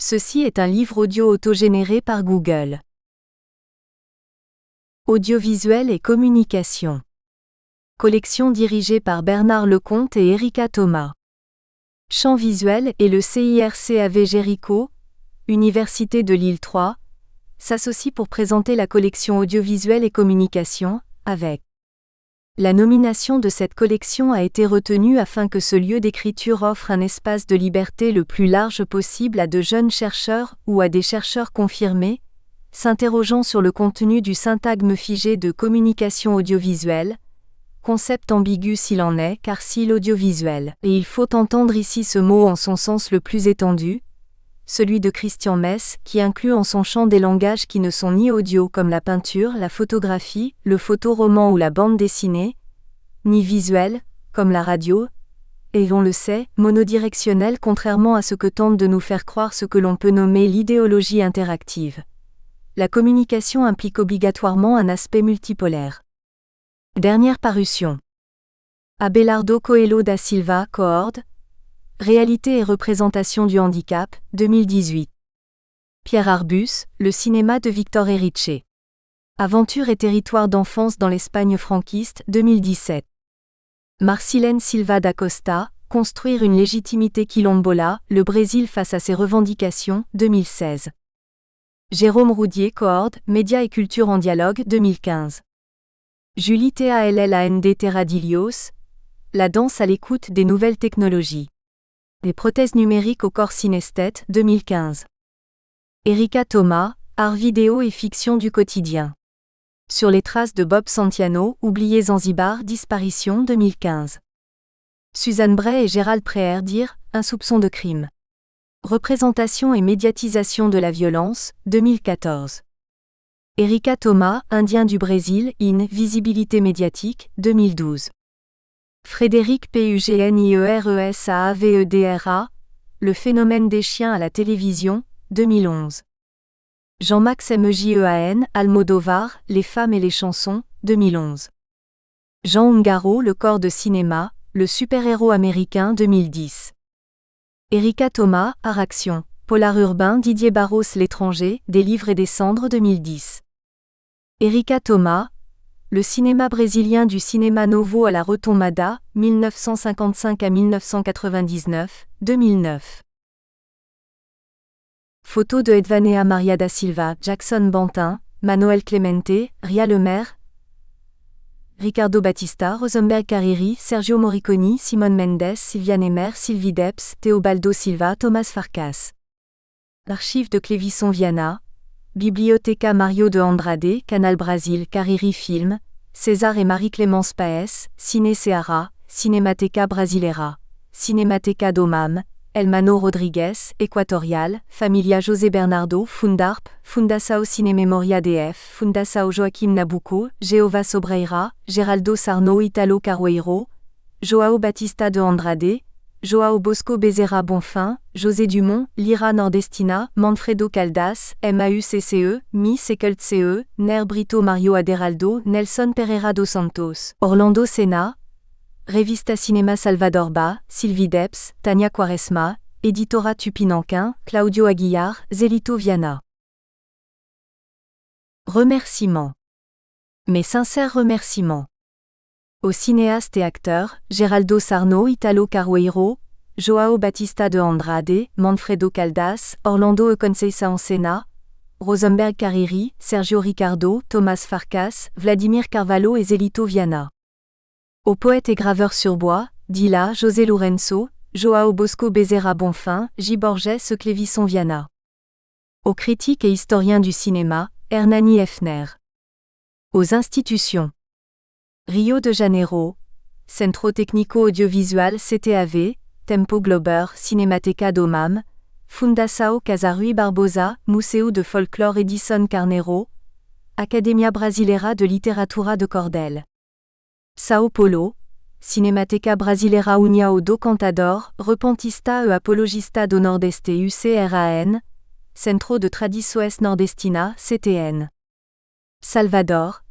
Ceci est un livre audio autogénéré par Google. Audiovisuel et communication. Collection dirigée par Bernard Lecomte et Erika Thomas. Champ visuel et le CIRCAV Jéricho, Université de Lille 3, s'associe pour présenter la collection audiovisuelle et communication, avec. La nomination de cette collection a été retenue afin que ce lieu d'écriture offre un espace de liberté le plus large possible à de jeunes chercheurs ou à des chercheurs confirmés, s'interrogeant sur le contenu du syntagme figé de communication audiovisuelle, concept ambigu s'il en est car si l'audiovisuel, et il faut entendre ici ce mot en son sens le plus étendu, celui de Christian Mess, qui inclut en son champ des langages qui ne sont ni audio comme la peinture, la photographie, le photoroman ou la bande dessinée, ni visuel, comme la radio, et on le sait, monodirectionnel contrairement à ce que tente de nous faire croire ce que l'on peut nommer l'idéologie interactive. La communication implique obligatoirement un aspect multipolaire. Dernière parution. Abelardo Coelho da Silva, Coord. Réalité et représentation du handicap, 2018. Pierre Arbus, Le cinéma de Victor Erice. Aventure et territoire d'enfance dans l'Espagne franquiste, 2017. Marcilene Silva da Costa, Construire une légitimité quilombola, le Brésil face à ses revendications, 2016. Jérôme Roudier, Coord, Médias et culture en dialogue, 2015. Julie Talland Terradillos, La danse à l'écoute des nouvelles technologies. Les prothèses numériques au corps synesthète, 2015. Erika Thomas, Art vidéo et fiction du quotidien. Sur les traces de Bob Santiano, Oublié Zanzibar, disparition, 2015. Suzanne Bray et Gérald Préher dire, Un soupçon de crime. Représentation et médiatisation de la violence, 2014. Erika Thomas, Indien du Brésil, in Visibilité médiatique, 2012. Frédéric Pugnieresavedra, Le phénomène des chiens à la télévision, 2011. Jean-Max Mejean, Almodovar, Les femmes et les chansons, 2011. Jean Ungaro, Le corps de cinéma, Le super-héros américain, 2010. Erika Thomas, Art Action, Polar urbain, Didier Barros, L'étranger, Des livres et des cendres, 2010. Erika Thomas, Le cinéma brésilien du cinéma novo à la retomada, 1955 à 1999, 2009. Photos de Edvanea Maria da Silva, Jackson Bantin, Manoel Clemente, Ria Lemaire, Ricardo Batista, Rosenberg Carriri, Sergio Morricone, Simone Mendes, Sylvia Nemer, Sylvie Depps, Teobaldo Silva, Thomas Farkas. L'archive de Clévisson Viana, Biblioteca Mario de Andrade, Canal Brasil, Carriri Film, César et Marie-Clémence Paes, Ciné Seara, Cinemateca Brasileira, Cinemateca Domam, Elmano Rodrigues, Équatorial, Familia José Bernardo, Fundarp, Fundação Cine Memoria DF, Fundação Joaquim Nabuco, Jeová Sobreira, Geraldo Sarno Italo Caroeiro, João Batista de Andrade, João Bosco Bezerra Bonfim, José Dumont, Lira Nordestina, Manfredo Caldas, MAUCCE, Mi Secultce, Ner Brito Mario Aderaldo, Nelson Pereira dos Santos, Orlando Senna, Revista Cinema Salvador Ba, Sylvie Depps, Tania Quaresma, Editora Tupinanquin, Claudio Aguilar, Zelito Viana. Remerciements. Mes sincères remerciements. Aux cinéastes et acteurs, Geraldo Sarno Italo Caroeiro, João Batista de Andrade, Manfredo Caldas, Orlando Conceição Senna, Rosenberg Carriri, Sergio Ricardo, Thomas Farkas, Vladimir Carvalho et Zelito Viana. Aux poètes et graveurs sur bois, Dila, José Lourenço, João Bosco Bezerra Bonfim, J. Borges Clévisson Viana. Aux critiques et historiens du cinéma, Hernani Hefner. Aux institutions. Rio de Janeiro, Centro Técnico Audiovisual CTAV, Tempo Glober, Cinemateca Domam, Fundação Casa Rui Barbosa, Museu de Folklore Edison Carneiro, Academia Brasileira de Literatura de Cordel. Sao Paulo, Cinemateca Brasileira União do Cantador, Repentista e Apologista do Nordeste UCRAN, Centro de Tradições Nordestina CTN. Salvador,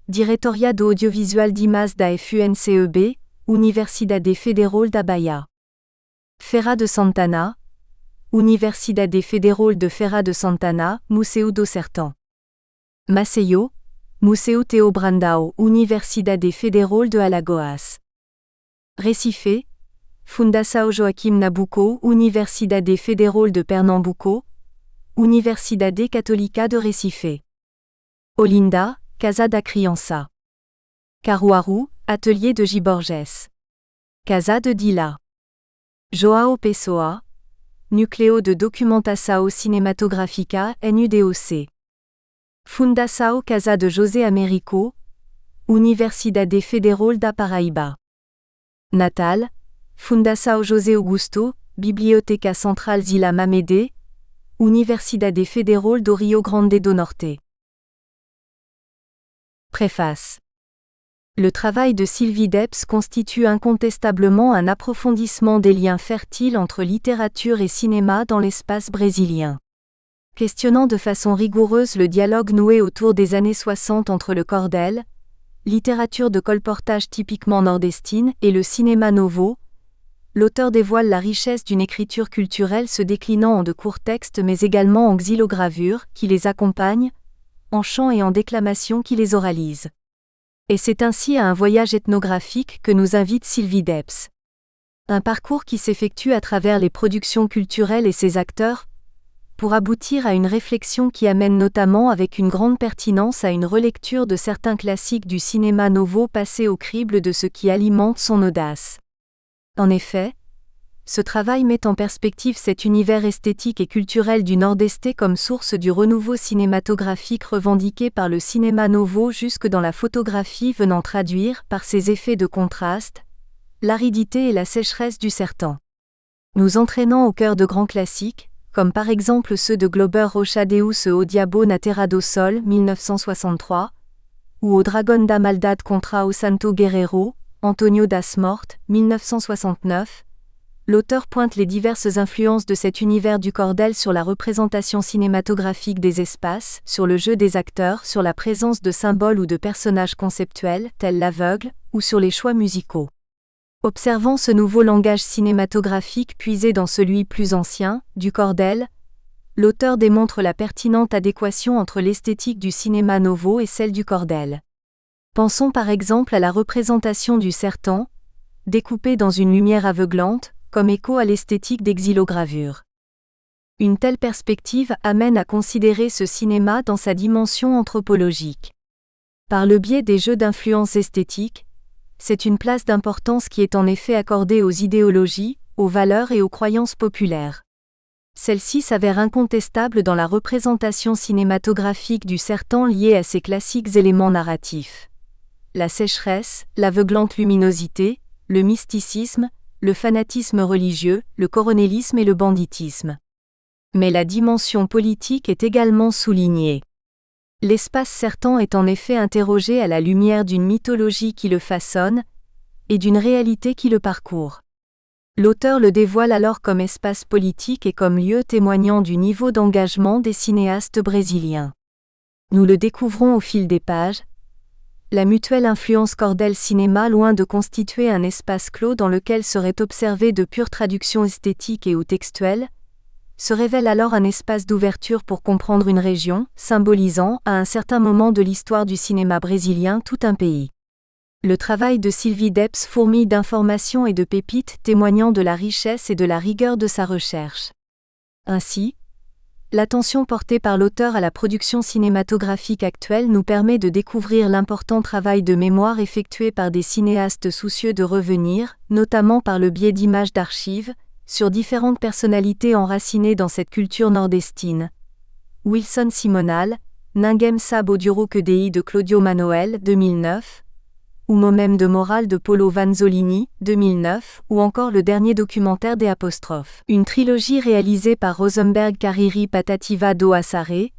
Diretoria do Audiovisual d'Imas da FUNCEB, Universidade Federal da Bahia. Feira de Santana, Universidade Federal de Feira de Santana, Museu do Sertão. Maceió, Museu Theo Brandão, Universidade Federal de Alagoas. Recife, Fundação Joaquim Nabuco, Universidade Federal de Pernambuco, Universidade Católica de Recife. Olinda, Casa da Criança. Caruaru, Atelier de J. Borges. Casa de Dila. João Pessoa, Núcleo de Documentação Cinematográfica, NUDOC. Fundação Casa de José Américo, Universidade Federal da Paraíba. Natal, Fundação José Augusto, Biblioteca Central Zila Mamede, Universidade Federal do Rio Grande do Norte. Préface. Le travail de Sylvie Debs constitue incontestablement un approfondissement des liens fertiles entre littérature et cinéma dans l'espace brésilien. Questionnant de façon rigoureuse le dialogue noué autour des années 60 entre le cordel, littérature de colportage typiquement nordestine, et le cinéma novo, l'auteur dévoile la richesse d'une écriture culturelle se déclinant en de courts textes mais également en xylogravures qui les accompagnent, en chant et en déclamation qui les oralisent. Et c'est ainsi à un voyage ethnographique que nous invite Sylvie Debs. Un parcours qui s'effectue à travers les productions culturelles et ses acteurs, pour aboutir à une réflexion qui amène notamment avec une grande pertinence à une relecture de certains classiques du cinéma novo passés au crible de ce qui alimente son audace. En effet, ce travail met en perspective cet univers esthétique et culturel du Nordeste comme source du renouveau cinématographique revendiqué par le cinéma novo jusque dans la photographie, venant traduire, par ses effets de contraste, l'aridité et la sécheresse du sertão. Nous entraînant au cœur de grands classiques, comme par exemple ceux de Glauber Rocha Deus o Diabo na Terra do Sol 1963, ou au Dragon da Maldade contra o Santo Guerreiro, Antonio das Mortes 1969, l'auteur pointe les diverses influences de cet univers du cordel sur la représentation cinématographique des espaces, sur le jeu des acteurs, sur la présence de symboles ou de personnages conceptuels, tels l'aveugle, ou sur les choix musicaux. Observant ce nouveau langage cinématographique puisé dans celui plus ancien, du cordel, l'auteur démontre la pertinente adéquation entre l'esthétique du cinéma novo et celle du cordel. Pensons par exemple à la représentation du sertão, découpé dans une lumière aveuglante, comme écho à l'esthétique des xylogravures. Une telle perspective amène à considérer ce cinéma dans sa dimension anthropologique. Par le biais des jeux d'influence esthétique, c'est une place d'importance qui est en effet accordée aux idéologies, aux valeurs et aux croyances populaires. Celle-ci s'avère incontestable dans la représentation cinématographique du sertão liée à ses classiques éléments narratifs. La sécheresse, l'aveuglante luminosité, le mysticisme, le fanatisme religieux, le coronélisme et le banditisme. Mais la dimension politique est également soulignée. L'espace sertão est en effet interrogé à la lumière d'une mythologie qui le façonne, et d'une réalité qui le parcourt. L'auteur le dévoile alors comme espace politique et comme lieu témoignant du niveau d'engagement des cinéastes brésiliens. Nous le découvrons au fil des pages. La mutuelle influence cordel-cinéma, loin de constituer un espace clos dans lequel seraient observées de pures traductions esthétiques et ou textuelles, se révèle alors un espace d'ouverture pour comprendre une région, symbolisant, à un certain moment de l'histoire du cinéma brésilien, tout un pays. Le travail de Sylvie Debs fourmille d'informations et de pépites témoignant de la richesse et de la rigueur de sa recherche. Ainsi, l'attention portée par l'auteur à la production cinématographique actuelle nous permet de découvrir l'important travail de mémoire effectué par des cinéastes soucieux de revenir, notamment par le biais d'images d'archives, sur différentes personnalités enracinées dans cette culture nordestine. Wilson Simonal, Ninguém sabe o duro que dei de Claudio Manoel 2009, ou Momem de Moral de Paulo Vanzolini 2009, ou encore le dernier documentaire des apostrophes. Une trilogie réalisée par Rosenberg Cariri Patativa do Açaré,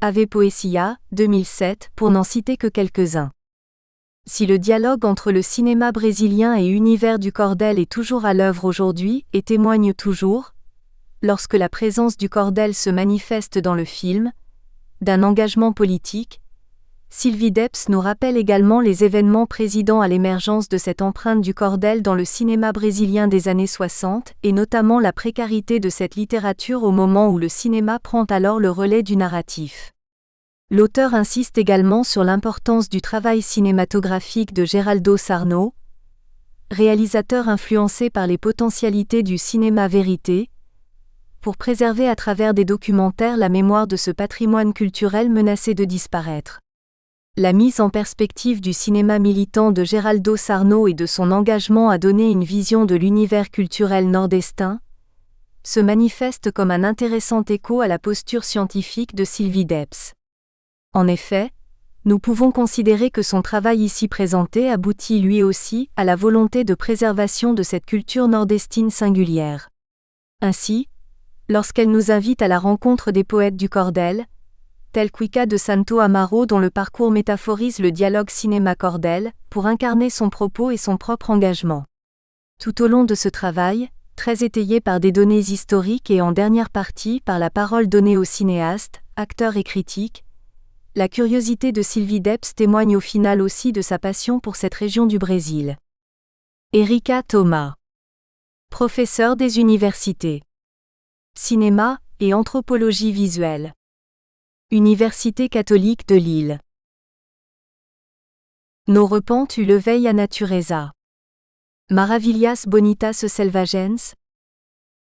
Ave Poesia 2007, pour n'en citer que quelques-uns. Si le dialogue entre le cinéma brésilien et l'univers du cordel est toujours à l'œuvre aujourd'hui et témoigne toujours, lorsque la présence du cordel se manifeste dans le film, d'un engagement politique, Sylvie Depps nous rappelle également les événements présidant à l'émergence de cette empreinte du cordel dans le cinéma brésilien des années 60, et notamment la précarité de cette littérature au moment où le cinéma prend alors le relais du narratif. L'auteur insiste également sur l'importance du travail cinématographique de Geraldo Sarno, réalisateur influencé par les potentialités du cinéma vérité, pour préserver à travers des documentaires la mémoire de ce patrimoine culturel menacé de disparaître. La mise en perspective du cinéma militant de Geraldo Sarno et de son engagement à donner une vision de l'univers culturel nord-estin se manifeste comme un intéressant écho à la posture scientifique de Sylvie Depps. En effet, nous pouvons considérer que son travail ici présenté aboutit lui aussi à la volonté de préservation de cette culture nordestine singulière. Ainsi, lorsqu'elle nous invite à la rencontre des poètes du cordel, tels Cuica de Santo Amaro dont le parcours métaphorise le dialogue cinéma-cordel, pour incarner son propos et son propre engagement. Tout au long de ce travail, très étayé par des données historiques et en dernière partie par la parole donnée aux cinéastes, acteurs et critiques, la curiosité de Sylvie Depps témoigne au final aussi de sa passion pour cette région du Brésil. Erika Thomas, professeure des universités cinéma et anthropologie visuelle. Université catholique de Lille. Nos repentes u levei a natureza. Maravilhas bonitas selvagens.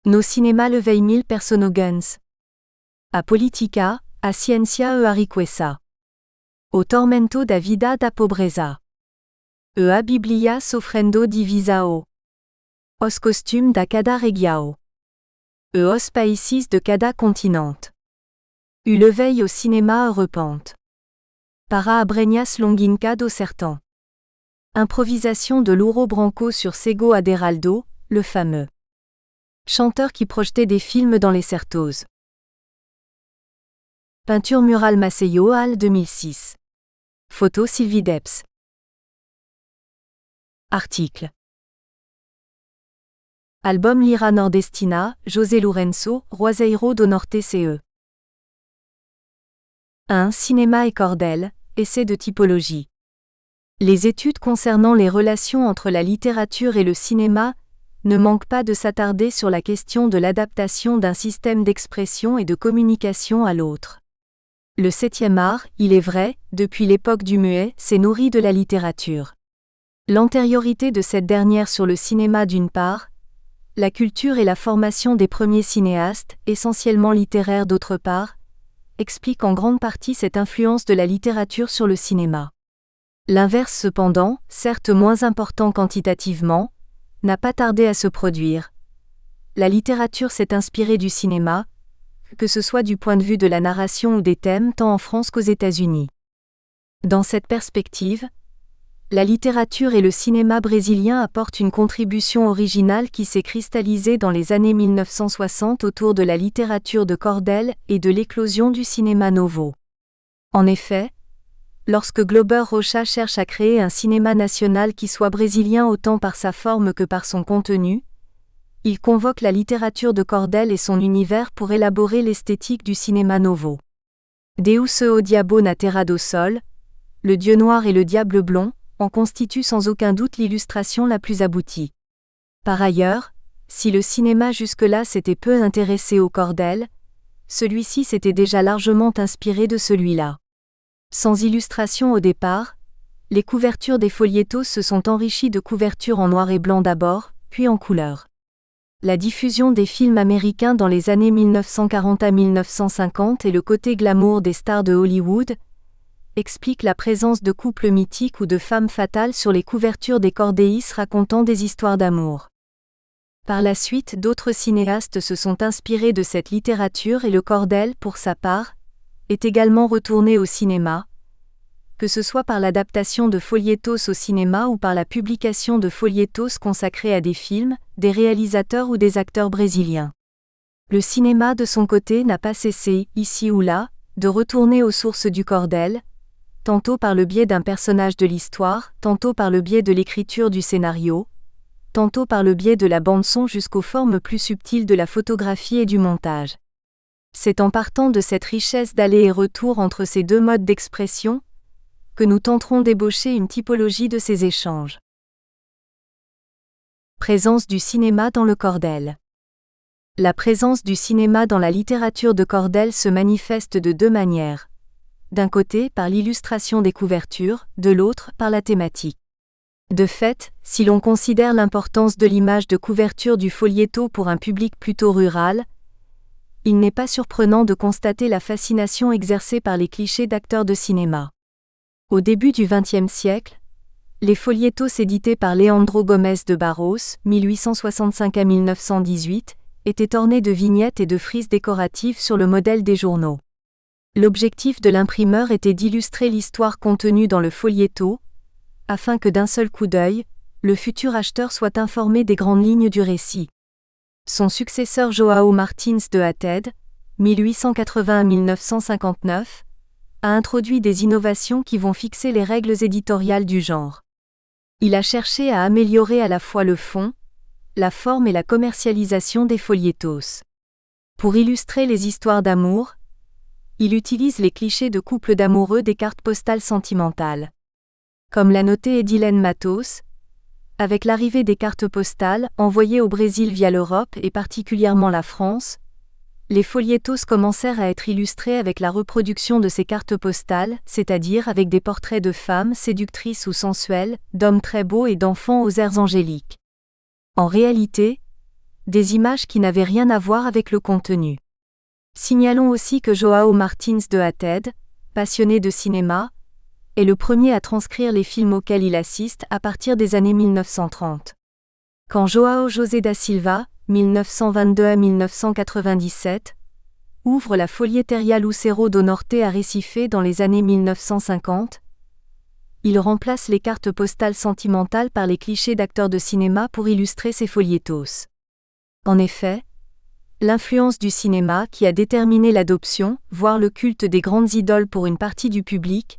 No cinema levei mil personagens. A politica, a ciência e a riqueza. O tormento da vida da pobreza. E a biblia sofrendo divisao. Os costumes da cada região. E os países de cada continent. U levei au cinéma repente. Para abrenhas longinca do sertão. Improvisation de Louro Branco sur Cego Aderaldo, le fameux chanteur qui projetait des films dans les certoses. Peinture murale Maceió Al 2006. Photo Sylvie Depps. Article. Album Lira Nordestina, José Lourenço, Roiseiro do Norte CE. 1. Cinéma et cordel, essai de typologie. Les études concernant les relations entre la littérature et le cinéma ne manquent pas de s'attarder sur la question de l'adaptation d'un système d'expression et de communication à l'autre. Le 7e art, il est vrai, depuis l'époque du muet, s'est nourri de la littérature. L'antériorité de cette dernière sur le cinéma d'une part, la culture et la formation des premiers cinéastes, essentiellement littéraires d'autre part, explique en grande partie cette influence de la littérature sur le cinéma. L'inverse cependant, certes moins important quantitativement, n'a pas tardé à se produire. La littérature s'est inspirée du cinéma, que ce soit du point de vue de la narration ou des thèmes tant en France qu'aux États-Unis. Dans cette perspective, la littérature et le cinéma brésilien apportent une contribution originale qui s'est cristallisée dans les années 1960 autour de la littérature de cordel et de l'éclosion du cinéma novo. En effet, lorsque Glauber Rocha cherche à créer un cinéma national qui soit brésilien autant par sa forme que par son contenu, il convoque la littérature de cordel et son univers pour élaborer l'esthétique du cinéma novo. Deus o diabo na terra do sol, le dieu noir et le diable blond, en constitue sans aucun doute l'illustration la plus aboutie. Par ailleurs, si le cinéma jusque-là s'était peu intéressé au cordel, celui-ci s'était déjà largement inspiré de celui-là. Sans illustration au départ, les couvertures des foliettos se sont enrichies de couvertures en noir et blanc d'abord, puis en couleur. La diffusion des films américains dans les années 1940 à 1950 et le côté glamour des stars de Hollywood explique la présence de couples mythiques ou de femmes fatales sur les couvertures des cordéis racontant des histoires d'amour. Par la suite, d'autres cinéastes se sont inspirés de cette littérature et le cordel, pour sa part, est également retourné au cinéma, que ce soit par l'adaptation de foliettos au cinéma ou par la publication de foliettos consacrés à des films, des réalisateurs ou des acteurs brésiliens. Le cinéma de son côté n'a pas cessé, ici ou là, de retourner aux sources du cordel, tantôt par le biais d'un personnage de l'histoire, tantôt par le biais de l'écriture du scénario, tantôt par le biais de la bande-son jusqu'aux formes plus subtiles de la photographie et du montage. C'est en partant de cette richesse d'aller et retour entre ces deux modes d'expression que nous tenterons d'ébaucher une typologie de ces échanges. Présence du cinéma dans le cordel. La présence du cinéma dans la littérature de cordel se manifeste de deux manières. D'un côté par l'illustration des couvertures, de l'autre par la thématique. De fait, si l'on considère l'importance de l'image de couverture du folietto pour un public plutôt rural, il n'est pas surprenant de constater la fascination exercée par les clichés d'acteurs de cinéma. Au début du XXe siècle, les foliettos édités par Leandro Gomes de Barros, 1865 à 1918, étaient ornés de vignettes et de frises décoratives sur le modèle des journaux. L'objectif de l'imprimeur était d'illustrer l'histoire contenue dans le folietto, afin que d'un seul coup d'œil, le futur acheteur soit informé des grandes lignes du récit. Son successeur João Martins de Hated, 1880 à 1959, a introduit des innovations qui vont fixer les règles éditoriales du genre. Il a cherché à améliorer à la fois le fond, la forme et la commercialisation des foliettos. Pour illustrer les histoires d'amour, il utilise les clichés de couples d'amoureux des cartes postales sentimentales. Comme l'a noté Edilene Matos, avec l'arrivée des cartes postales, envoyées au Brésil via l'Europe et particulièrement la France, les foliettos commencèrent à être illustrés avec la reproduction de ces cartes postales, c'est-à-dire avec des portraits de femmes séductrices ou sensuelles, d'hommes très beaux et d'enfants aux airs angéliques. En réalité, des images qui n'avaient rien à voir avec le contenu. Signalons aussi que João Martins de Hated, passionné de cinéma, est le premier à transcrire les films auxquels il assiste à partir des années 1930. Quand João José da Silva, 1922 à 1997, ouvre la Folieteria Lucero do Norte à Recife dans les années 1950, il remplace les cartes postales sentimentales par les clichés d'acteurs de cinéma pour illustrer ses foliettos. En effet, l'influence du cinéma qui a déterminé l'adoption, voire le culte des grandes idoles pour une partie du public,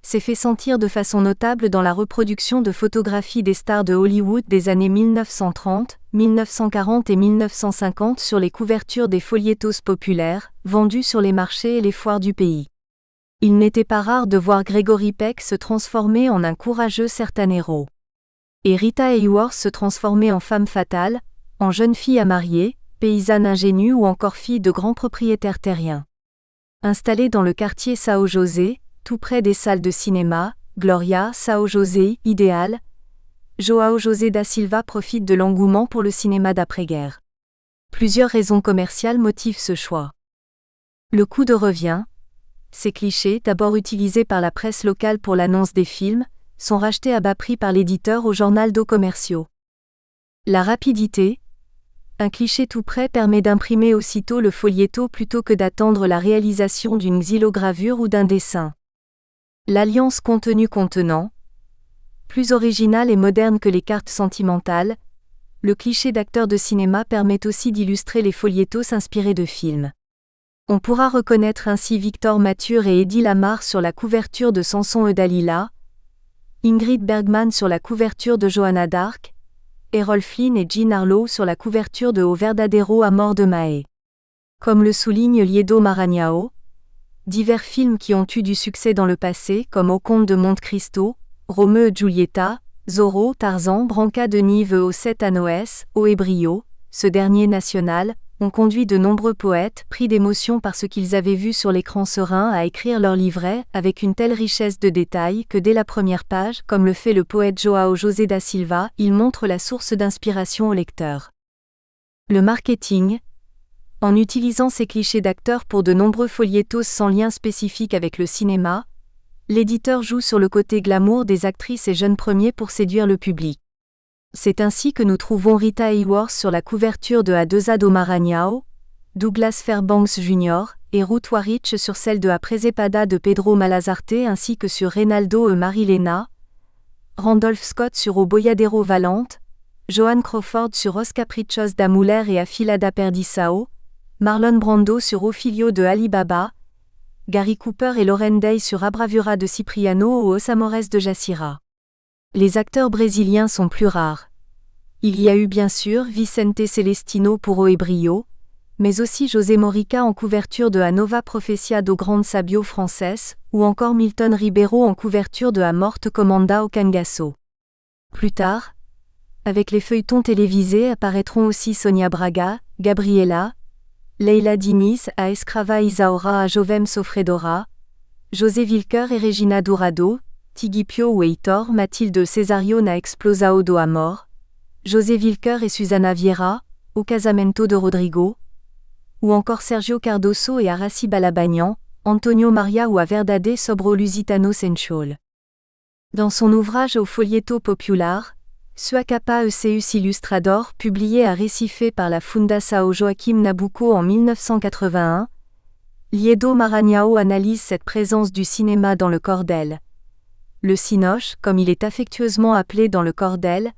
s'est fait sentir de façon notable dans la reproduction de photographies des stars de Hollywood des années 1930, 1940 et 1950 sur les couvertures des foliettos populaires, vendus sur les marchés et les foires du pays. Il n'était pas rare de voir Gregory Peck se transformer en un courageux certanero. Et Rita Hayworth se transformer en femme fatale, en jeune fille à marier, paysanne ingénue ou encore fille de grands propriétaires terriens. Installée dans le quartier São José, tout près des salles de cinéma, Gloria, São José, idéal, João José da Silva profite de l'engouement pour le cinéma d'après-guerre. Plusieurs raisons commerciales motivent ce choix. Le coût de revient. Ces clichés, d'abord utilisés par la presse locale pour l'annonce des films, sont rachetés à bas prix par l'éditeur au journal do commercio. La rapidité. Un cliché tout prêt permet d'imprimer aussitôt le folietto plutôt que d'attendre la réalisation d'une xylogravure ou d'un dessin. L'alliance contenu-contenant. Plus originale et moderne que les cartes sentimentales, le cliché d'acteur de cinéma permet aussi d'illustrer les foliettos inspirés de films. On pourra reconnaître ainsi Victor Mature et Eddie Lamar sur la couverture de Samson et Dalila, Ingrid Bergman sur la couverture de Johanna d'Arc, Errol Flynn et Jean Harlow sur la couverture de O Verdadeiro Amor de Mae. Comme le souligne Liedo Maranhão, divers films qui ont eu du succès dans le passé comme Au Comte de Monte Cristo, Romeo et Giulietta, Zorro, Tarzan, Branca de Nive au 7 à Noès, O Ebrio, ce dernier national, ont conduit de nombreux poètes, pris d'émotion par ce qu'ils avaient vu sur l'écran serein, à écrire leur livret avec une telle richesse de détails que dès la première page, comme le fait le poète João José da Silva, il montre la source d'inspiration au lecteur. Le marketing. En utilisant ces clichés d'acteurs pour de nombreux foliettos sans lien spécifique avec le cinéma, l'éditeur joue sur le côté glamour des actrices et jeunes premiers pour séduire le public. C'est ainsi que nous trouvons Rita Hayworth sur la couverture de A2A do Maranhão, Douglas Fairbanks Jr. et Ruth Warich sur celle de A Presepada de Pedro Malazarte ainsi que sur Reinaldo e Marilena, Randolph Scott sur O Boiadeiro Valente, Joan Crawford sur Os Caprichos da Mulher et A Fila da Perdição, Marlon Brando sur O Filho de Alibaba, Gary Cooper et Lauren Day sur A Bravura de Cipriano ou Os Amores de Jacira. Les acteurs brésiliens sont plus rares. Il y a eu bien sûr Vicente Celestino pour O Ebrio, mais aussi José Morica en couverture de A Nova Profecia do Grande Sabio Frances, ou encore Milton Ribeiro en couverture de A Morte Comanda au Cangaço. Plus tard, avec les feuilletons télévisés apparaîtront aussi Sonia Braga, Gabriela, Leila Diniz a Escrava Isaura a Jovem Sofredora, José Wilker et Regina Dourado, Tigipio ou Heitor Matilde Cesario na Explosao do Amor, José Wilker et Susana Vieira, au Casamento de Rodrigo, ou encore Sergio Cardoso et Araci Balabagnan, Antonio Maria ou a Verdade sobre o Lusitano Sensual. Dans son ouvrage Au Folieto Popular, Sua capa Eus Illustrador, publié à Recife par la Fundação Joaquim Nabuco en 1981, Liedo Maranhão analyse cette présence du cinéma dans le cordel. Le cinoche, comme il est affectueusement appelé dans le cordel,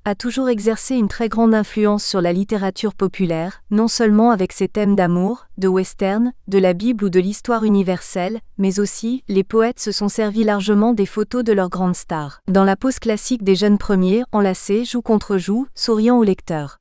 a toujours exercé une très grande influence sur la littérature populaire, non seulement avec ses thèmes d'amour, de western, de la Bible ou de l'histoire universelle, mais aussi, les poètes se sont servis largement des photos de leurs grandes stars. Dans la pose classique des jeunes premiers, enlacés, joue contre joue, souriant au lecteur.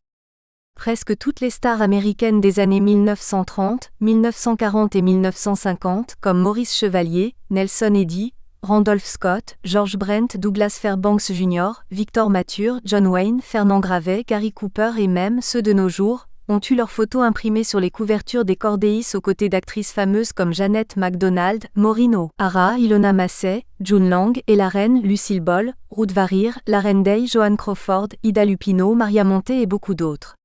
Presque toutes les stars américaines des années 1930, 1940 et 1950, comme Maurice Chevalier, Nelson Eddy, Randolph Scott, George Brent, Douglas Fairbanks Jr., Victor Mature, John Wayne, Fernand Gravet, Gary Cooper et même ceux de nos jours, ont eu leurs photos imprimées sur les couvertures des Cordeis aux côtés d'actrices fameuses comme Jeannette MacDonald, Maureen O'Hara, Ilona Massey, June Lang et la reine Lucille Ball, Ruth Varir, la reine Day, Joan Crawford, Ida Lupino, Maria Monté et beaucoup d'autres.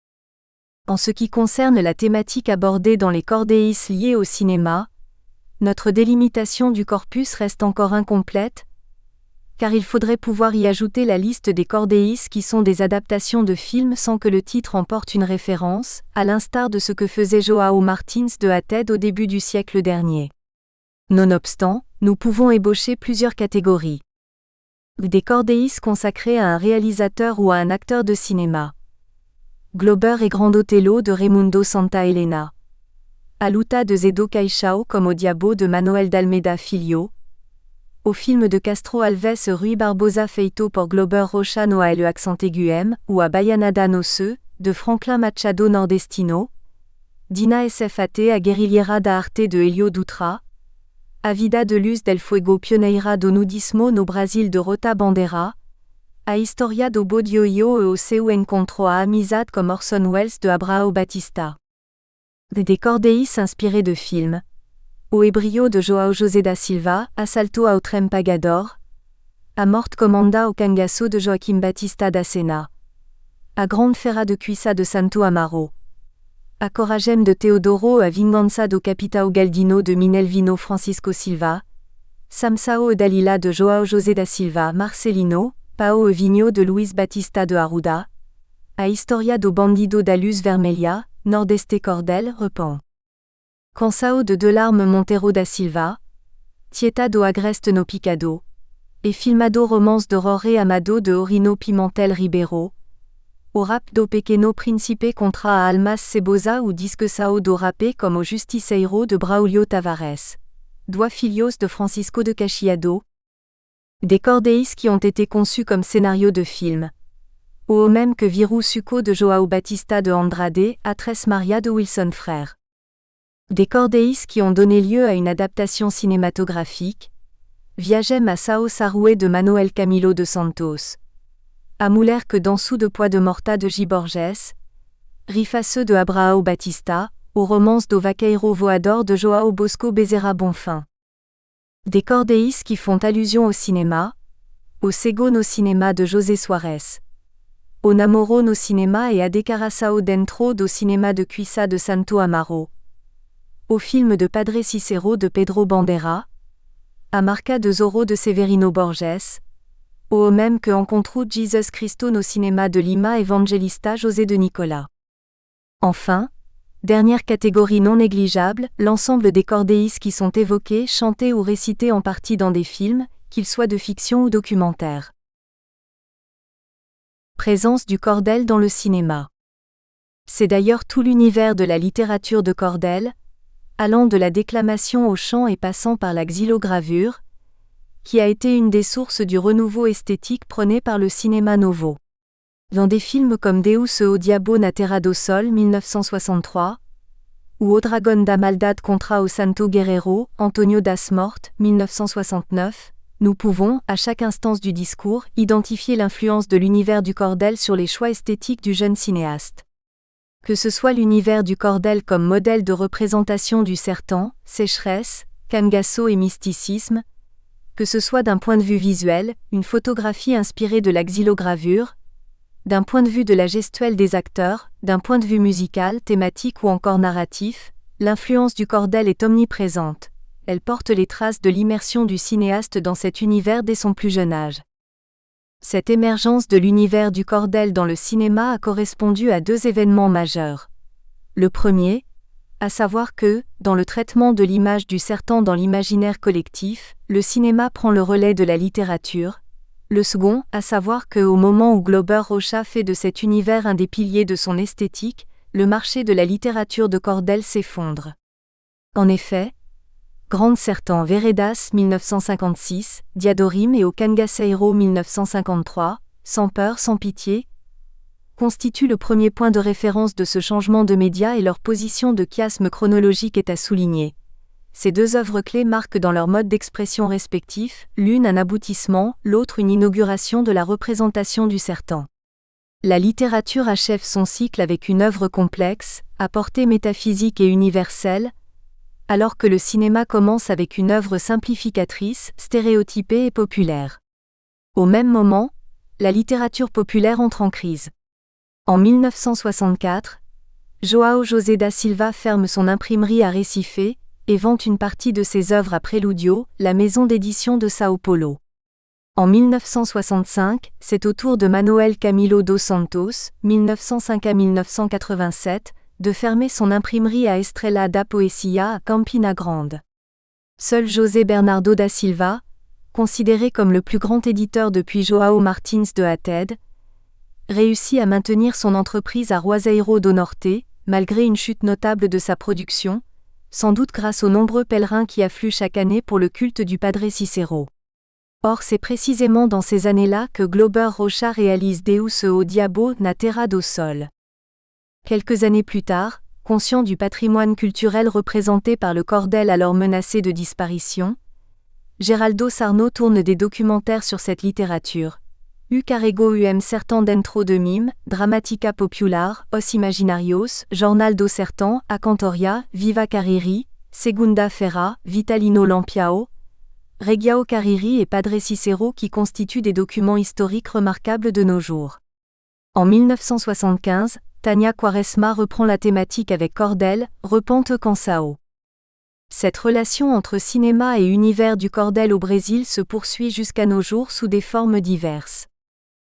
En ce qui concerne la thématique abordée dans les Cordeis liées au cinéma, notre délimitation du corpus reste encore incomplète, car il faudrait pouvoir y ajouter la liste des Cordeis qui sont des adaptations de films sans que le titre en porte une référence, à l'instar de ce que faisait João Martins de Hated au début du siècle dernier. Nonobstant, nous pouvons ébaucher plusieurs catégories. Des Cordeis consacrés à un réalisateur ou à un acteur de cinéma. Glauber et Grand Othello de Raimundo Santa Helena. A Luta de Zedo Caixao comme au Diabo de Manuel d'Almeida Filho. Au film de Castro Alves Rui Barbosa Feito por Glauber Rocha no a le accent aiguem, ou à Bayanada no Se, de Franklin Machado Nordestino. Dina SFAT a Guerrillera da Arte de Helio Dutra. A Vida de Luz del Fuego Pioneira do Nudismo no Brasil de Rota Bandera. A Historia do Bodioio e o Seu Encontro a Amizade comme Orson Welles de Abrao Batista. Des Cordeis inspirés de films. O Ebrio de João José da Silva, Assalto ao Trem Pagador. A Morte Comanda au Cangaço de Joaquim Batista da Sena. A Grande Feira de Cuissa de Santo Amaro. A Coragem de Teodoro a Vingança do Capitão Galdino de Minervino Francisco Silva. Samsao e Dalila de João José da Silva Marcelino, Pao e Vinho de Luís Batista de Arruda. A Historia do Bandido da Luz Vermelha, Nordeste Cordel, Repan. Cansao de Delarme Monteiro da Silva. Tieta do Agreste no Picado. Et Filmado Romance de Roré Amado de Orino Pimentel Ribeiro. O Rap do Pequeno Príncipe contra a Almas Cebosa ou Disque Sao do Rapé comme au Justiceiro de Braulio Tavares. Dois Filhos de Francisco de Caxiado. Des Cordeis qui ont été conçus comme scénarios de films. Au même que Viru Suco de João Batista de Andrade, A Tres Maria de Wilson Frère. Des Cordeis qui ont donné lieu à une adaptation cinématographique. Viagem a Sao Sarué de Manuel Camilo de Santos. A Mulher que Dançou de Pois de Morta de J. Borges. Rifaceux de Abrao Batista, Au Romance do Vaqueiro Voador de João Bosco Bezerra Bonfim. Des Cordeis qui font allusion au cinéma. Au Cego no Cinema de José Soares. Au Namoro no Cinema et a Decaraçao dentro do Cinema de Cuissa de Santo Amaro. Au film de Padre Cicero de Pedro Bandeira. A Marca de Zorro de Severino Borges. Au même que Encontro Jesus Cristo no Cinema de Lima Evangelista José de Nicola. Enfin, dernière catégorie non négligeable, l'ensemble des Cordeis qui sont évoqués, chantés ou récités en partie dans des films, qu'ils soient de fiction ou documentaires. Présence du cordel dans le cinéma. C'est d'ailleurs tout l'univers de la littérature de cordel, allant de la déclamation au chant et passant par la xylogravure, qui a été une des sources du renouveau esthétique prôné par le cinéma novo. Dans des films comme Deus o Diabo na Terra do Sol 1963, ou O Dragón da Maldad contra o Santo Guerreiro, Antonio das Mortes, 1969, nous pouvons, à chaque instance du discours, identifier l'influence de l'univers du cordel sur les choix esthétiques du jeune cinéaste. Que ce soit l'univers du cordel comme modèle de représentation du sertan, sécheresse, cangaço et mysticisme, que ce soit d'un point de vue visuel, une photographie inspirée de la xylogravure, d'un point de vue de la gestuelle des acteurs, d'un point de vue musical, thématique ou encore narratif, l'influence du cordel est omniprésente. Elle porte les traces de l'immersion du cinéaste dans cet univers dès son plus jeune âge. Cette émergence de l'univers du cordel dans le cinéma a correspondu à deux événements majeurs. Le premier, à savoir que, dans le traitement de l'image du sertan dans l'imaginaire collectif, le cinéma prend le relais de la littérature. Le second, à savoir que au moment où Glauber Rocha fait de cet univers un des piliers de son esthétique, le marché de la littérature de cordel s'effondre. En effet, Grande Sertan Veredas 1956, Diadorim et O Cangaceiro 1953, Sans peur, sans pitié, constituent le premier point de référence de ce changement de média et leur position de chiasme chronologique est à souligner. Ces deux œuvres clés marquent dans leur mode d'expression respectif, l'une un aboutissement, l'autre une inauguration de la représentation du sertan. La littérature achève son cycle avec une œuvre complexe, à portée métaphysique et universelle, alors que le cinéma commence avec une œuvre simplificatrice, stéréotypée et populaire. Au même moment, la littérature populaire entre en crise. En 1964, João José da Silva ferme son imprimerie à Recife et vend une partie de ses œuvres à Preludio, la maison d'édition de São Paulo. En 1965, c'est au tour de Manuel Camilo dos Santos, 1905 à 1987, de fermer son imprimerie à Estrela da Poesia à Campina Grande. Seul José Bernardo da Silva, considéré comme le plus grand éditeur depuis João Martins de Hated, réussit à maintenir son entreprise à Juazeiro do Norte, malgré une chute notable de sa production, sans doute grâce aux nombreux pèlerins qui affluent chaque année pour le culte du Padre Cicero. Or c'est précisément dans ces années-là que Glauber Rocha réalise Deus o Diabo na Terra do Sol. Quelques années plus tard, conscient du patrimoine culturel représenté par le cordel alors menacé de disparition, Geraldo Sarno tourne des documentaires sur cette littérature. U carrego certan dentro de mim, Dramatica Popular, Os Imaginarios, Jornal do Sertão, A Cantoria, Viva Cariri, Segunda-feira, Vitalino Lampião, Região Cariri et Padre Cicero qui constituent des documents historiques remarquables de nos jours. En 1975, Tânia Quaresma reprend la thématique avec Cordel, Repente Canção. Cette relation entre cinéma et univers du cordel au Brésil se poursuit jusqu'à nos jours sous des formes diverses.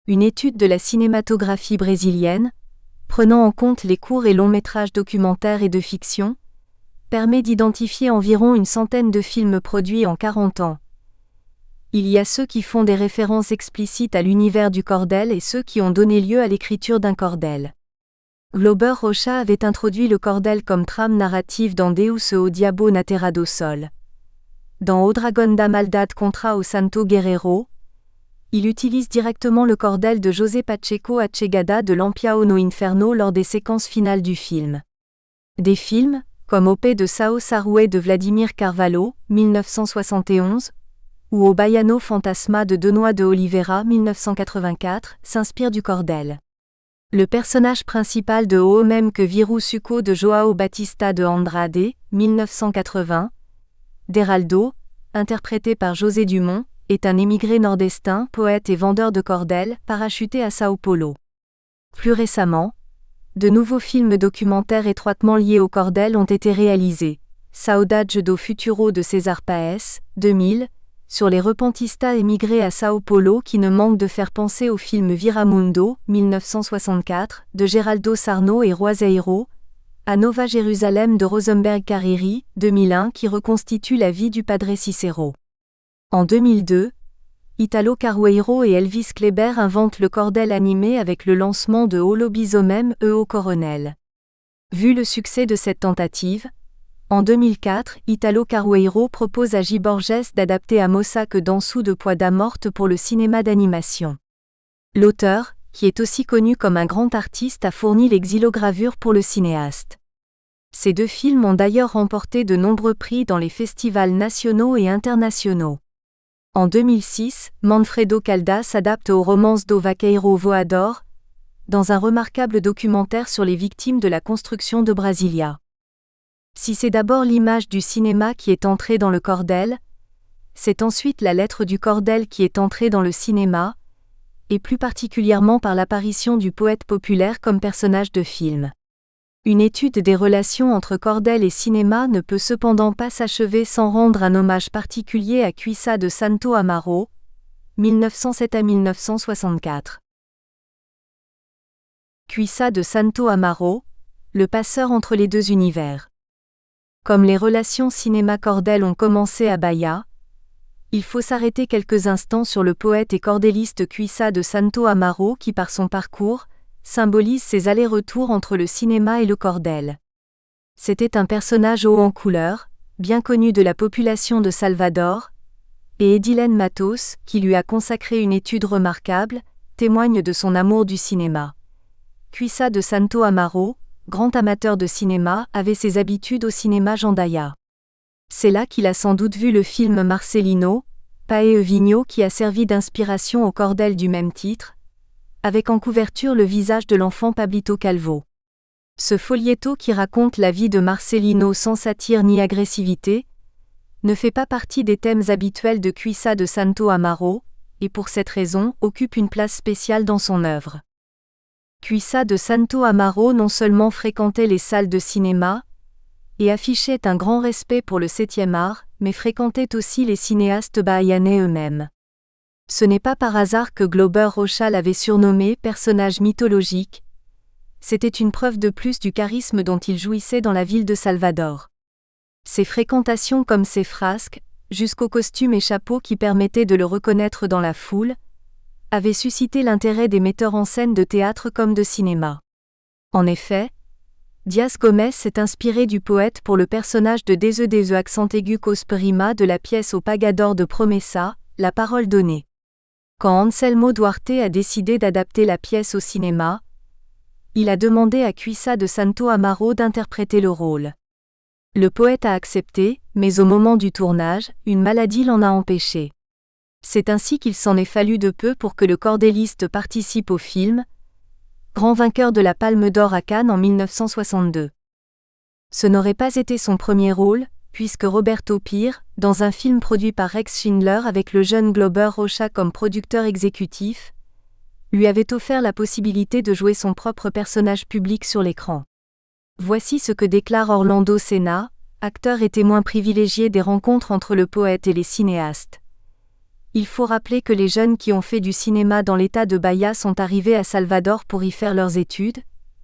Une étude de la cinématographie brésilienne, prenant en compte les courts et longs métrages documentaires et de fiction, permet d'identifier environ une centaine de films produits en 40 ans. Il y a ceux qui font des références explicites à l'univers du cordel et ceux qui ont donné lieu à l'écriture d'un cordel. Glauber Rocha avait introduit le cordel comme trame narrative dans Deus o Diabo na Terra do Sol. Dans O Dragón da Maldad contra o Santo Guerreiro, il utilise directement le cordel de José Pacheco A Chegada de Lampião no Inferno lors des séquences finales du film. Des films, comme Op de Sao Sarue de Vladimir Carvalho, 1971, ou O Baiano Fantasma de Denoa de Oliveira, 1984, s'inspirent du cordel. Le personnage principal de O même que Viru Suco de João Batista de Andrade, 1980, d'Heraldo, interprété par José Dumont, est un émigré nordestin, poète et vendeur de cordel, parachuté à São Paulo. Plus récemment, de nouveaux films documentaires étroitement liés au cordel ont été réalisés. Saudade do Futuro de César Paes, 2000, sur les repentistas émigrés à São Paulo qui ne manquent de faire penser au film Viramundo, 1964, de Geraldo Sarno et Juazeiro, à Nova Jerusalem de Rosenberg Cariri, 2001 qui reconstitue la vie du Padre Cicero. En 2002, Italo Carueiro et Elvis Kleber inventent le cordel animé avec le lancement de O Lobisomem o Coronel. Vu le succès de cette tentative, en 2004, Italo Carueiro propose à J. Borges d'adapter à Mossack Danço de Pois da Morte pour le cinéma d'animation. L'auteur, qui est aussi connu comme un grand artiste, a fourni les xylogravures pour le cinéaste. Ces deux films ont d'ailleurs remporté de nombreux prix dans les festivals nationaux et internationaux. En 2006, Manfredo Caldas s'adapte aux romances do Vaqueiro Voador, dans un remarquable documentaire sur les victimes de la construction de Brasilia. Si c'est d'abord l'image du cinéma qui est entrée dans le cordel, c'est ensuite la lettre du cordel qui est entrée dans le cinéma, et plus particulièrement par l'apparition du poète populaire comme personnage de film. Une étude des relations entre cordel et cinéma ne peut cependant pas s'achever sans rendre un hommage particulier à Cuissa de Santo Amaro, 1907 à 1964. Cuissa de Santo Amaro, le passeur entre les deux univers. Comme les relations cinéma-cordel ont commencé à Bahia, il faut s'arrêter quelques instants sur le poète et cordéliste Cuissa de Santo Amaro qui par son parcours, symbolise ses allers-retours entre le cinéma et le cordel. C'était un personnage haut en couleur, bien connu de la population de Salvador, et Edilene Matos, qui lui a consacré une étude remarquable, témoigne de son amour du cinéma. Cuissa de Santo Amaro, grand amateur de cinéma, avait ses habitudes au cinéma Jandaia. C'est là qu'il a sans doute vu le film Marcelino, Pae e Vinho qui a servi d'inspiration au cordel du même titre, avec en couverture le visage de l'enfant Pablito Calvo. Ce folieto qui raconte la vie de Marcelino sans satire ni agressivité, ne fait pas partie des thèmes habituels de Cuissa de Santo Amaro, et pour cette raison occupe une place spéciale dans son œuvre. Cuissa de Santo Amaro non seulement fréquentait les salles de cinéma, et affichait un grand respect pour le 7e art, mais fréquentait aussi les cinéastes bahianais eux-mêmes. Ce n'est pas par hasard que Glauber Rocha l'avait surnommé personnage mythologique. C'était une preuve de plus du charisme dont il jouissait dans la ville de Salvador. Ses fréquentations comme ses frasques, jusqu'aux costumes et chapeaux qui permettaient de le reconnaître dans la foule, avaient suscité l'intérêt des metteurs en scène de théâtre comme de cinéma. En effet, Diaz Gomes s'est inspiré du poète pour le personnage de Deseu accent aigu Cosperima de la pièce au Pagador de Promessa, La parole donnée. Quand Anselmo Duarte a décidé d'adapter la pièce au cinéma, il a demandé à Cuissa de Santo Amaro d'interpréter le rôle. Le poète a accepté, mais au moment du tournage, une maladie l'en a empêché. C'est ainsi qu'il s'en est fallu de peu pour que le cordéliste participe au film, grand vainqueur de la Palme d'Or à Cannes en 1962. Ce n'aurait pas été son premier rôle, puisque Roberto Pire, dans un film produit par Rex Schindler avec le jeune Glauber Rocha comme producteur exécutif, lui avait offert la possibilité de jouer son propre personnage public sur l'écran. Voici ce que déclare Orlando Senna, acteur et témoin privilégié des rencontres entre le poète et les cinéastes. Il faut rappeler que les jeunes qui ont fait du cinéma dans l'état de Bahia sont arrivés à Salvador pour y faire leurs études,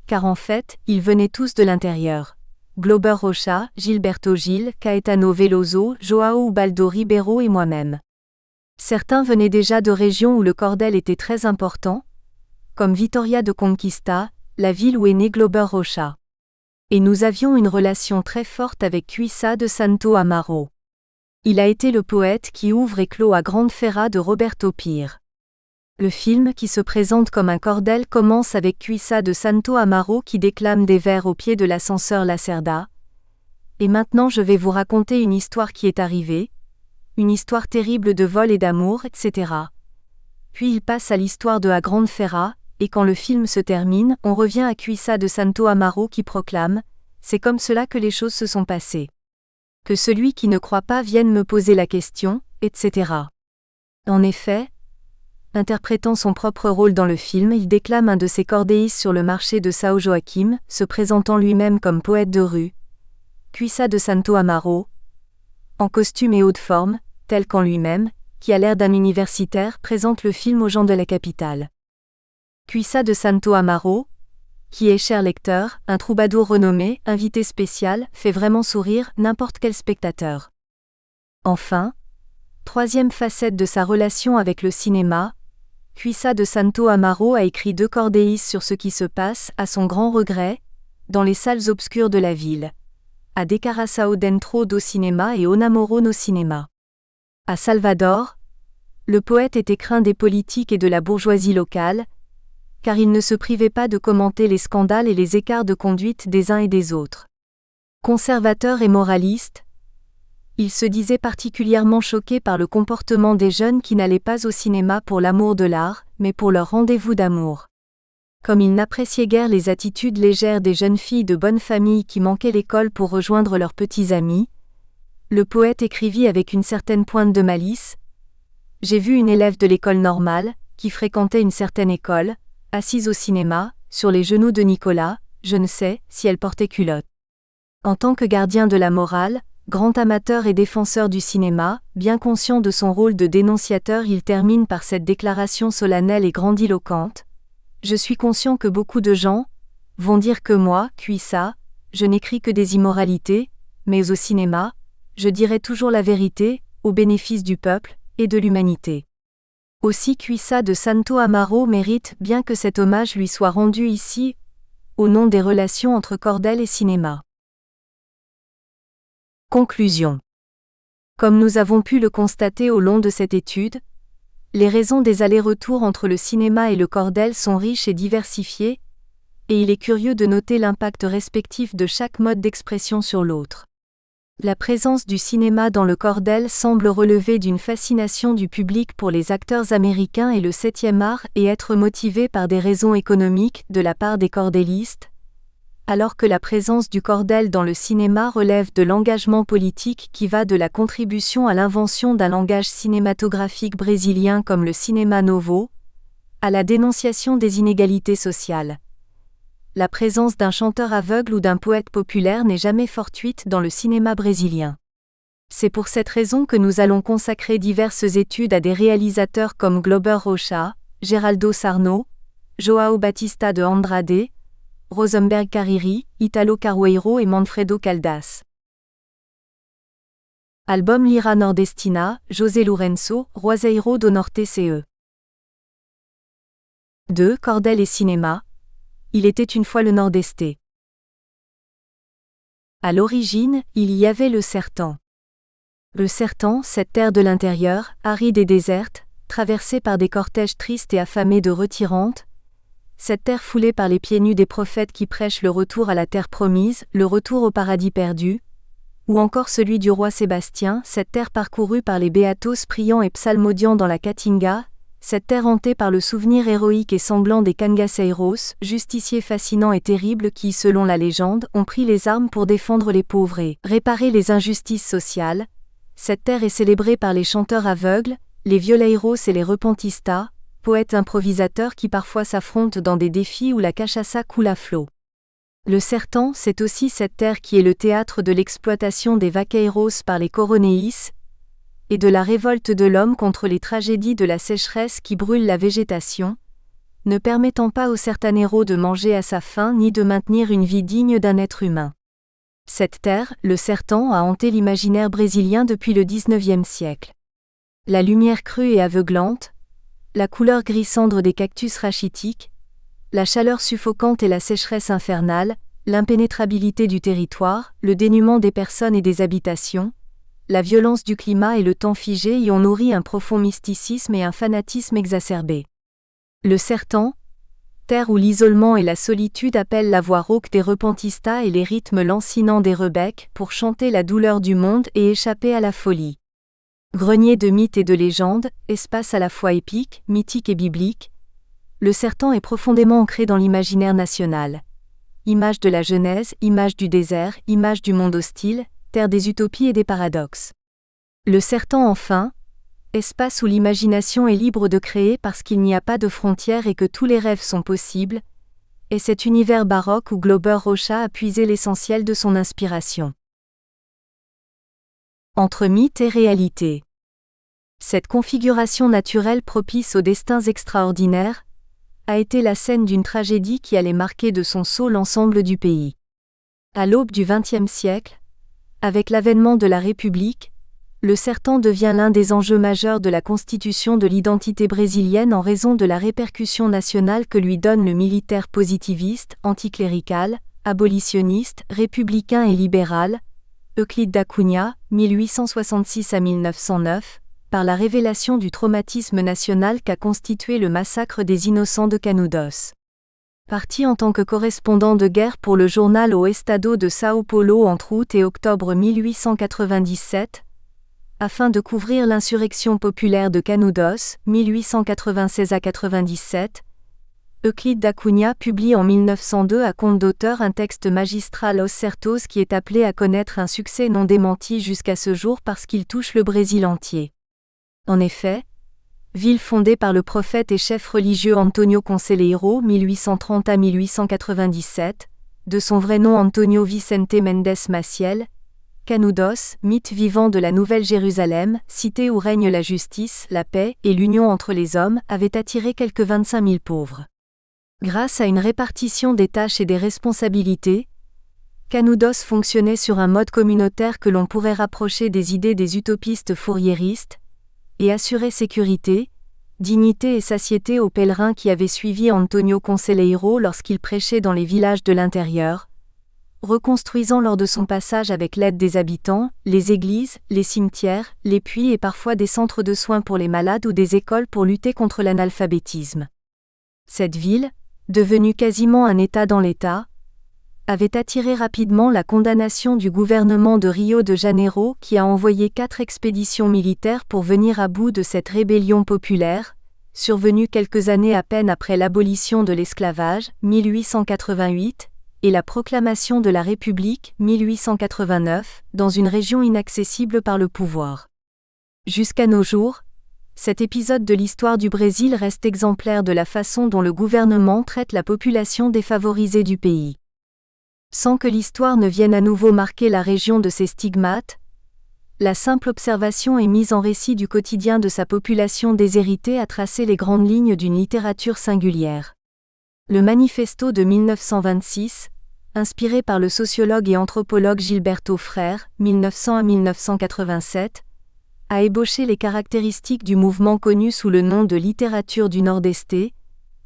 car en fait, ils venaient tous de l'intérieur. Glauber Rocha, Gilberto Gil, Caetano Veloso, Joao Ubaldo Ribeiro et moi-même. Certains venaient déjà de régions où le cordel était très important, comme Vitoria de Conquista, la ville où est né Glauber Rocha. Et nous avions une relation très forte avec Cuissa de Santo Amaro. Il a été le poète qui ouvre et clôt à Grande Ferra de Roberto Pire. Le film qui se présente comme un cordel commence avec Cuissa de Santo Amaro qui déclame des vers au pied de l'ascenseur Lacerda. Et maintenant je vais vous raconter une histoire qui est arrivée, une histoire terrible de vol et d'amour, etc. Puis il passe à l'histoire de A Grande Ferra, et quand le film se termine, on revient à Cuissa de Santo Amaro qui proclame « C'est comme cela que les choses se sont passées. Que celui qui ne croit pas vienne me poser la question, etc. » En effet, interprétant son propre rôle dans le film, il déclame un de ses cordéistes sur le marché de São Joaquim, se présentant lui-même comme poète de rue. Cuissa de Santo Amaro, en costume et haute forme, tel qu'en lui-même, qui a l'air d'un universitaire, présente le film aux gens de la capitale. Cuissa de Santo Amaro, qui est, cher lecteur, un troubadour renommé, invité spécial, fait vraiment sourire n'importe quel spectateur. Enfin, troisième facette de sa relation avec le cinéma, Cuissa de Santo Amaro a écrit 2 cordéistes sur ce qui se passe, à son grand regret, dans les salles obscures de la ville. A Decaraçao dentro do cinema et Onamoro no cinema. À Salvador, le poète était craint des politiques et de la bourgeoisie locale, car il ne se privait pas de commenter les scandales et les écarts de conduite des uns et des autres. Conservateur et moraliste, il se disait particulièrement choqué par le comportement des jeunes qui n'allaient pas au cinéma pour l'amour de l'art, mais pour leur rendez-vous d'amour. Comme il n'appréciait guère les attitudes légères des jeunes filles de bonne famille qui manquaient l'école pour rejoindre leurs petits amis, le poète écrivit avec une certaine pointe de malice : « J'ai vu une élève de l'école normale, qui fréquentait une certaine école, assise au cinéma, sur les genoux de Nicolas, je ne sais si elle portait culotte. » En tant que gardien de la morale, grand amateur et défenseur du cinéma, bien conscient de son rôle de dénonciateur, il termine par cette déclaration solennelle et grandiloquente : « Je suis conscient que beaucoup de gens vont dire que moi, Cuissat, je n'écris que des immoralités, mais au cinéma, je dirai toujours la vérité, au bénéfice du peuple et de l'humanité. » Aussi Cuissat de Santo Amaro mérite bien que cet hommage lui soit rendu ici, au nom des relations entre cordel et cinéma. Conclusion. Comme nous avons pu le constater au long de cette étude, les raisons des allers-retours entre le cinéma et le cordel sont riches et diversifiées, et il est curieux de noter l'impact respectif de chaque mode d'expression sur l'autre. La présence du cinéma dans le cordel semble relever d'une fascination du public pour les acteurs américains et le 7e art et être motivée par des raisons économiques de la part des cordélistes, alors que la présence du cordel dans le cinéma relève de l'engagement politique qui va de la contribution à l'invention d'un langage cinématographique brésilien comme le cinéma novo, à la dénonciation des inégalités sociales. La présence d'un chanteur aveugle ou d'un poète populaire n'est jamais fortuite dans le cinéma brésilien. C'est pour cette raison que nous allons consacrer diverses études à des réalisateurs comme Glauber Rocha, Geraldo Sarno, João Batista de Andrade, Rosenberg Carriri, Italo Carweiro et Manfredo Caldas. Album Lira Nordestina, José Lourenço, Roseiro do Norte CE. 2. Cordel et cinéma. Il était une fois le Nordeste. À l'origine, il y avait le Sertão. Le Sertão, cette terre de l'intérieur, aride et déserte, traversée par des cortèges tristes et affamés de retirantes, cette terre foulée par les pieds nus des prophètes qui prêchent le retour à la terre promise, le retour au paradis perdu, ou encore celui du roi Sébastien, cette terre parcourue par les Beatos priant et psalmodiant dans la Caatinga, cette terre hantée par le souvenir héroïque et sanglant des cangaceiros, justiciers fascinants et terribles qui, selon la légende, ont pris les armes pour défendre les pauvres et réparer les injustices sociales. Cette terre est célébrée par les chanteurs aveugles, les violeiros et les repentistas, poètes improvisateurs qui parfois s'affrontent dans des défis où la cachaça coule à flot. Le Sertão, c'est aussi cette terre qui est le théâtre de l'exploitation des vaqueiros par les coronéis, et de la révolte de l'homme contre les tragédies de la sécheresse qui brûle la végétation, ne permettant pas au sertaneiro de manger à sa faim ni de maintenir une vie digne d'un être humain. Cette terre, le Sertão, a hanté l'imaginaire brésilien depuis le XIXe siècle. La lumière crue et aveuglante, la couleur gris-cendre des cactus rachitiques, la chaleur suffocante et la sécheresse infernale, l'impénétrabilité du territoire, le dénuement des personnes et des habitations, la violence du climat et le temps figé y ont nourri un profond mysticisme et un fanatisme exacerbé. Le Sertão, terre où l'isolement et la solitude appellent la voix rauque des repentistas et les rythmes lancinants des rebecs pour chanter la douleur du monde et échapper à la folie. Grenier de mythes et de légendes, espace à la fois épique, mythique et biblique, le Sertão est profondément ancré dans l'imaginaire national. Image de la Genèse, image du désert, image du monde hostile, terre des utopies et des paradoxes. Le Sertão enfin, espace où l'imagination est libre de créer parce qu'il n'y a pas de frontières et que tous les rêves sont possibles, est cet univers baroque où Glauber Rocha a puisé l'essentiel de son inspiration. Entre mythe et réalité. Cette configuration naturelle propice aux destins extraordinaires a été la scène d'une tragédie qui allait marquer de son sceau l'ensemble du pays. À l'aube du XXe siècle, avec l'avènement de la République, le Sertão devient l'un des enjeux majeurs de la constitution de l'identité brésilienne en raison de la répercussion nationale que lui donne le militaire positiviste, anticlérical, abolitionniste, républicain et libéral, Euclide da Cunha, 1866 à 1909, par la révélation du traumatisme national qu'a constitué le massacre des innocents de Canudos. Parti en tant que correspondant de guerre pour le journal O Estado de São Paulo entre août et octobre 1897, afin de couvrir l'insurrection populaire de Canudos, 1896 à 97, Euclide da Cunha publie en 1902 à compte d'auteur un texte magistral Os Certos qui est appelé à connaître un succès non démenti jusqu'à ce jour parce qu'il touche le Brésil entier. En effet, ville fondée par le prophète et chef religieux Antonio Conselheiro 1830 à 1897, de son vrai nom Antonio Vicente Mendes Maciel, Canudos, mythe vivant de la Nouvelle-Jérusalem, cité où règne la justice, la paix et l'union entre les hommes, avait attiré quelques 25 000 pauvres. Grâce à une répartition des tâches et des responsabilités, Canudos fonctionnait sur un mode communautaire que l'on pourrait rapprocher des idées des utopistes fouriéristes, et assurer sécurité, dignité et satiété aux pèlerins qui avaient suivi Antonio Conselheiro lorsqu'il prêchait dans les villages de l'intérieur, reconstruisant lors de son passage avec l'aide des habitants, les églises, les cimetières, les puits et parfois des centres de soins pour les malades ou des écoles pour lutter contre l'analphabétisme. Cette ville, devenue quasiment un État dans l'État, avait attiré rapidement la condamnation du gouvernement de Rio de Janeiro qui a envoyé 4 expéditions militaires pour venir à bout de cette rébellion populaire, survenue quelques années à peine après l'abolition de l'esclavage, 1888, et la proclamation de la République, 1889, dans une région inaccessible par le pouvoir. Jusqu'à nos jours, cet épisode de l'histoire du Brésil reste exemplaire de la façon dont le gouvernement traite la population défavorisée du pays. Sans que l'histoire ne vienne à nouveau marquer la région de ses stigmates, la simple observation et mise en récit du quotidien de sa population déshéritée a tracé les grandes lignes d'une littérature singulière. Le Manifesto de 1926, inspiré par le sociologue et anthropologue Gilberto Frère, 1900 à 1987, a ébauché les caractéristiques du mouvement connu sous le nom de littérature du Nordeste,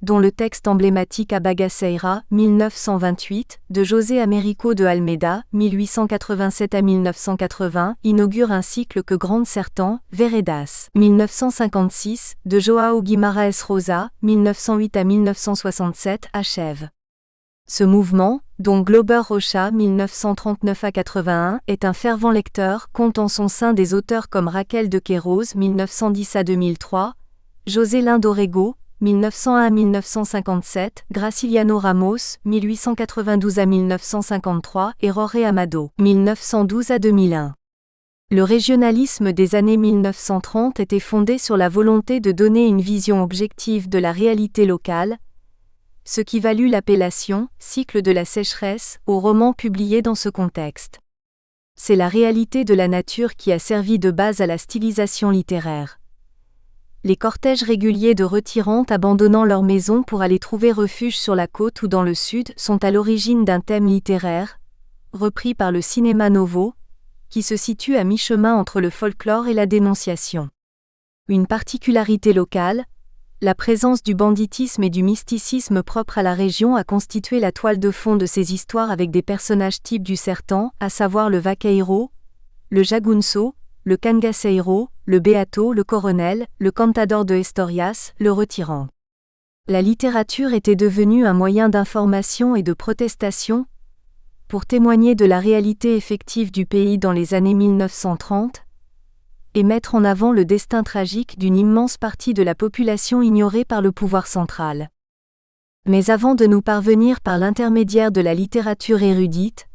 dont le texte emblématique A Bagaceira, 1928, de José Américo de Almeida, 1887 à 1980, inaugure un cycle que Grande Sertão, Veredas, 1956, de João Guimarães Rosa, 1908 à 1967, achève. Ce mouvement, dont Glauber Rocha 1939 à 81 est un fervent lecteur, compte en son sein des auteurs comme Raquel de Queiroz 1910 à 2003, José Lindorrego 1901 à 1957, Graciliano Ramos 1892 à 1953 et Jorge Amado 1912 à 2001. Le régionalisme des années 1930 était fondé sur la volonté de donner une vision objective de la réalité locale, ce qui valut l'appellation « cycle de la sécheresse » aux romans publiés dans ce contexte. C'est la réalité de la nature qui a servi de base à la stylisation littéraire. Les cortèges réguliers de retirants abandonnant leur maison pour aller trouver refuge sur la côte ou dans le sud sont à l'origine d'un thème littéraire, repris par le cinéma novo, qui se situe à mi-chemin entre le folklore et la dénonciation. Une particularité locale, la présence du banditisme et du mysticisme propre à la région a constitué la toile de fond de ces histoires avec des personnages types du sertão, à savoir le vaqueiro, le jagunço, le cangaceiro, le beato, le coronel, le cantador de Historias, le retirant. La littérature était devenue un moyen d'information et de protestation, pour témoigner de la réalité effective du pays dans les années 1930, et mettre en avant le destin tragique d'une immense partie de la population ignorée par le pouvoir central. Mais avant de nous parvenir par l'intermédiaire de la littérature érudite,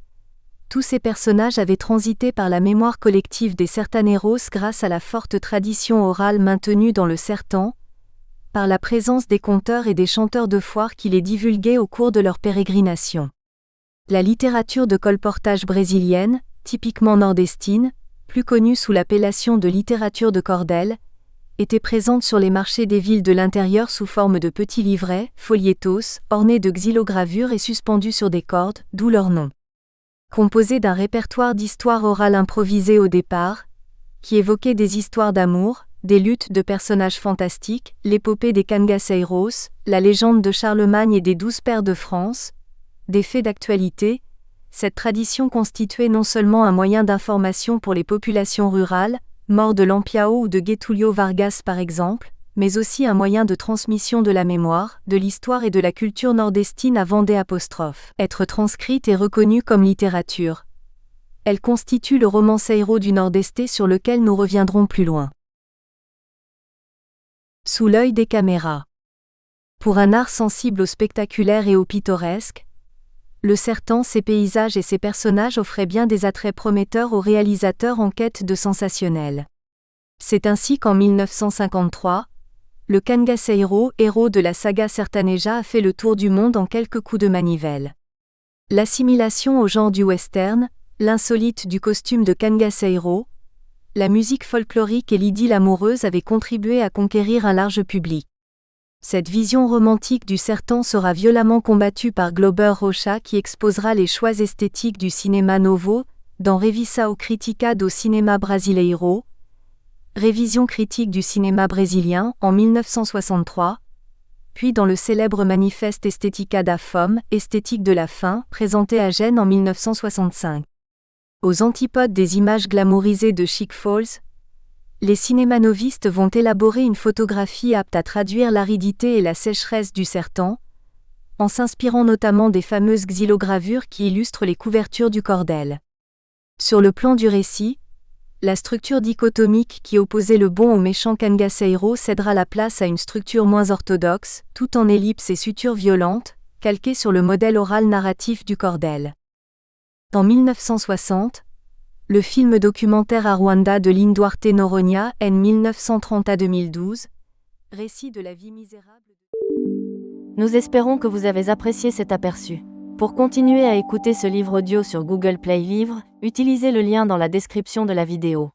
tous ces personnages avaient transité par la mémoire collective des sertaneros grâce à la forte tradition orale maintenue dans le sertão, par la présence des conteurs et des chanteurs de foire qui les divulguaient au cours de leur pérégrination. La littérature de colportage brésilienne, typiquement nordestine, plus connue sous l'appellation de littérature de cordel, était présente sur les marchés des villes de l'intérieur sous forme de petits livrets, folietos, ornés de xylogravures et suspendus sur des cordes, d'où leur nom. Composé d'un répertoire d'histoires orales improvisées au départ, qui évoquait des histoires d'amour, des luttes de personnages fantastiques, l'épopée des cangaceiros, la légende de Charlemagne et des 12 pairs de France, des faits d'actualité, cette tradition constituait non seulement un moyen d'information pour les populations rurales, morts de Lampião ou de Getúlio Vargas par exemple, mais aussi un moyen de transmission de la mémoire, de l'histoire et de la culture nord-estine à Vendée '. Être transcrite et reconnue comme littérature. Elle constitue le romanceiro du Nord-Esté sur lequel nous reviendrons plus loin. Sous l'œil des caméras. Pour un art sensible au spectaculaire et au pittoresque, Le Sertant, ses paysages et ses personnages offraient bien des attraits prometteurs aux réalisateurs en quête de sensationnel. C'est ainsi qu'en 1953, le cangaceiro, héros de la saga Sertaneja, a fait le tour du monde en quelques coups de manivelle. L'assimilation au genre du western, l'insolite du costume de cangaceiro, la musique folklorique et l'idylle amoureuse avaient contribué à conquérir un large public. Cette vision romantique du sertan sera violemment combattue par Glauber Rocha, qui exposera les choix esthétiques du cinéma novo, dans Revista Crítica do Cinema Brasileiro, révision critique du cinéma brésilien, en 1963, puis dans le célèbre Manifeste Estética da Fome, Esthétique de la faim, présenté à Gênes en 1965. Aux antipodes des images glamourisées de Chick Falls, les cinémanovistes vont élaborer une photographie apte à traduire l'aridité et la sécheresse du sertan, en s'inspirant notamment des fameuses xylogravures qui illustrent les couvertures du cordel. Sur le plan du récit, la structure dichotomique qui opposait le bon au méchant cangaceiro cédera la place à une structure moins orthodoxe, tout en ellipses et sutures violentes, calquée sur le modèle oral narratif du cordel. En 1960, le film documentaire Aruanda de Linduarte Noronha, N 1930 à 2012, récit de la vie misérable. Nous espérons que vous avez apprécié cet aperçu. Pour continuer à écouter ce livre audio sur Google Play Livres, utilisez le lien dans la description de la vidéo.